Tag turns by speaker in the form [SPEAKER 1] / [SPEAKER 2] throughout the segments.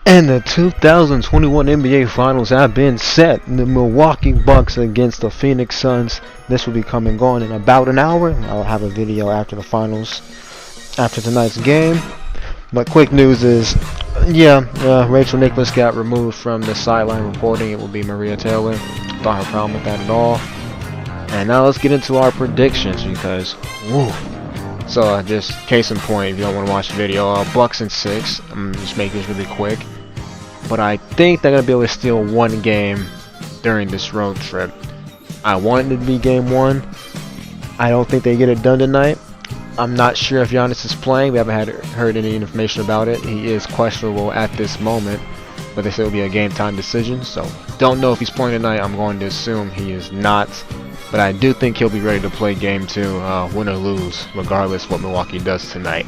[SPEAKER 1] And the 2021 NBA Finals have been set. The Milwaukee Bucks against the Phoenix Suns. This will be coming on in about an hour. I'll have a video after the finals, after tonight's game. But quick news is, Rachel Nicholas got removed from the sideline reporting. It will be Maria Taylor. Don't have a problem with that at all. And now let's get into our predictions because, woo. So just case in point, if you don't want to watch the video, Bucks in 6. I'm just making this really quick. But I think they're going to be able to steal one game during this road trip. I want it to be game 1. I don't think they get it done tonight. I'm not sure if Giannis is playing. We haven't heard any information about it. He is questionable at this moment, but they say it'll be a game time decision. So don't know if he's playing tonight. I'm going to assume he is not. But I do think he'll be ready to play game 2, win or lose, regardless what Milwaukee does tonight.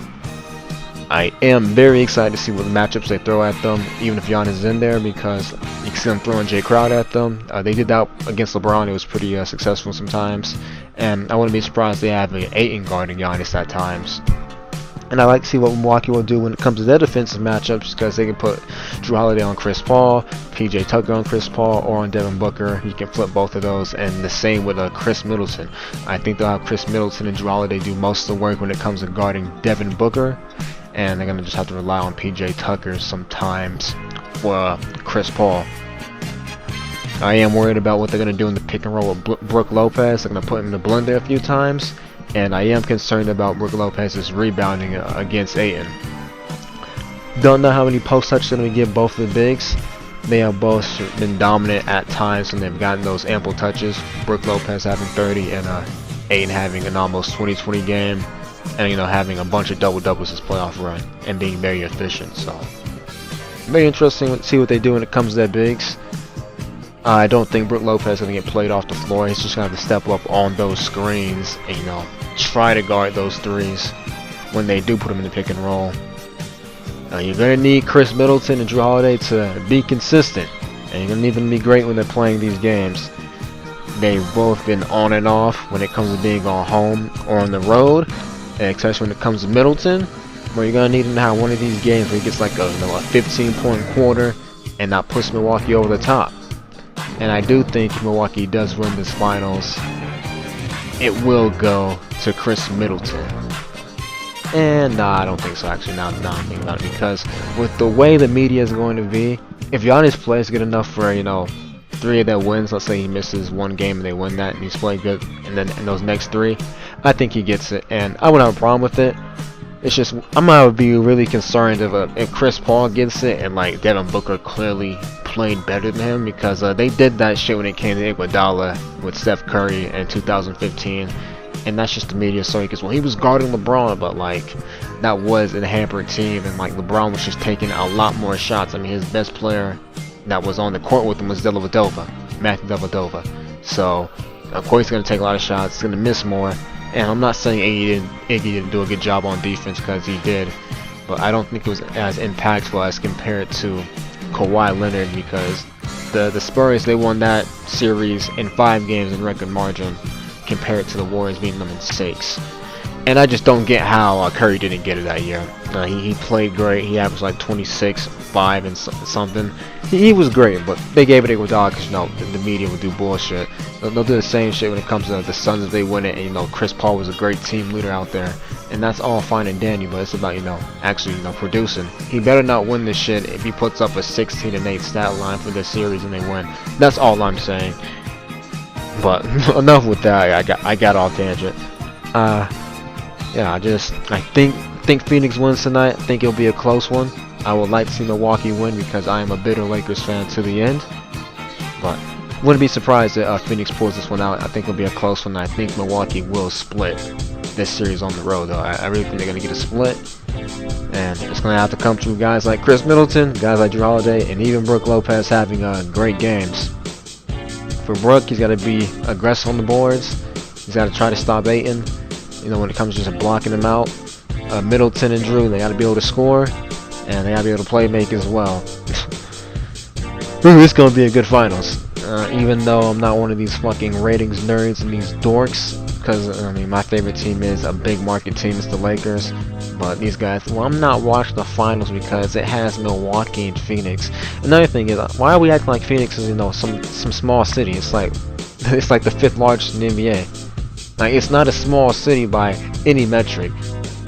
[SPEAKER 1] I am very excited to see what matchups they throw at them, even if Giannis is in there, because you can see them throwing Jay Crowder at them. They did that against LeBron. It was pretty successful sometimes. And I wouldn't be surprised if they have an Ayton guarding Giannis at times. And I like to see what Milwaukee will do when it comes to their defensive matchups, because they can put Drew Holiday on Chris Paul, PJ Tucker on Chris Paul, or on Devin Booker. You can flip both of those, and the same with Khris Middleton. I think they'll have Khris Middleton and Drew Holiday do most of the work when it comes to guarding Devin Booker, and they're going to just have to rely on PJ Tucker sometimes for Chris Paul. I am worried about what they're going to do in the pick and roll with Brook Lopez. They're going to put him in the blender a few times. And I am concerned about Brook Lopez's rebounding against Ayton. Don't know how many post touches they're going to give both of the bigs. They have both been dominant at times when they've gotten those ample touches. Brook Lopez having 30 and Ayton having an almost 20-20 game. And having a bunch of double-doubles this playoff run and being very efficient. So very interesting to see what they do when it comes to their bigs. I don't think Brook Lopez is going to get played off the floor. He's just going to have to step up on those screens and, try to guard those threes when they do put him in the pick and roll. You're going to need Khris Middleton and Drew Holiday to be consistent. And you're going to need them to be great when they're playing these games. They've both been on and off when it comes to being on home or on the road. And especially when it comes to Middleton, where you're going to need him to have one of these games where he gets like a 15-point quarter and not push Milwaukee over the top. And I do think if Milwaukee does win this finals, it will go to Khris Middleton. And I don't think so actually, now I'm thinking about it, because with the way the media is going to be, if Giannis plays good enough for, 3 of their wins, let's say he misses one game and they win that and he's played good, and then in those next 3, I think he gets it, and I wouldn't have a problem with it. It's just, I'm going to be really concerned if Chris Paul gets it and Devin Booker clearly played better than him, because they did that shit when it came to Iguodala with Steph Curry in 2015, and that's just the media story, because he was guarding LeBron, but that was a hampered team, and LeBron was just taking a lot more shots. I mean, his best player that was on the court with him was Matthew Dellavedova. So of course he's going to take a lot of shots, he's going to miss more. And I'm not saying Iggy didn't do a good job on defense, because he did, but I don't think it was as impactful as compared to Kawhi Leonard, because the Spurs, they won that series in 5 games in record margin compared to the Warriors beating them in 6. And I just don't get how Curry didn't get it that year. He played great. He averaged 26, 5 and something. He was great, but they gave it to Iguodala because the media would do bullshit. They'll do the same shit when it comes to the Suns if they win it. And Chris Paul was a great team leader out there, and that's all fine and dandy. But it's about actually producing. He better not win this shit if he puts up a 16-8 stat line for this series and they win. That's all I'm saying. But enough with that. I got off tangent. I think Phoenix wins tonight. I think it'll be a close one. I would like to see Milwaukee win because I am a bitter Lakers fan to the end. But wouldn't be surprised if Phoenix pulls this one out. I think it'll be a close one. I think Milwaukee will split this series on the road, though. I really think they're going to get a split. And it's going to have to come through guys like Khris Middleton, guys like Drew Holiday, and even Brook Lopez having great games. For Brook, he's got to be aggressive on the boards. He's got to try to stop Ayton. When it comes to just blocking them out. Middleton and Drew, they got to be able to score, and they got to be able to play make as well. It's going to be a good finals. Even though I'm not one of these fucking ratings nerds and these dorks, because my favorite team is a big market team, it's the Lakers. But these guys, well, I'm not watching the finals because it has Milwaukee and Phoenix. Another thing is, why are we acting like Phoenix is, you know, some small city? It's like the 5th largest in the NBA. Like, it's not a small city by any metric.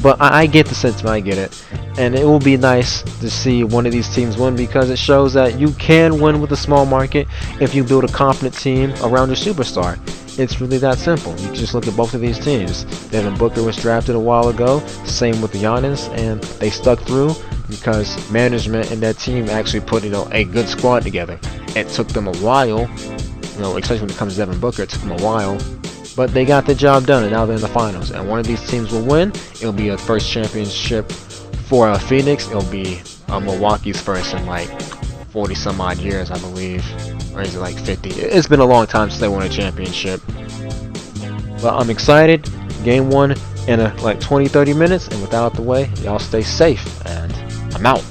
[SPEAKER 1] But I get the sentiment, I get it. And it will be nice to see one of these teams win, because it shows that you can win with a small market if you build a confident team around your superstar. It's really that simple. You can just look at both of these teams. Devin Booker was drafted a while ago, same with Giannis, and they stuck through because management and that team actually put, you know, a good squad together. It took them a while, you know, especially when it comes to Devin Booker, it took them a while. But they got the job done, and now they're in the finals. And one of these teams will win. It'll be a first championship for Phoenix. It'll be Milwaukee's first in like 40 some odd years, I believe. Or is it like 50? It's been a long time since they won a championship. But I'm excited. Game 1 in like 20-30 minutes. And without the way, y'all stay safe. And I'm out.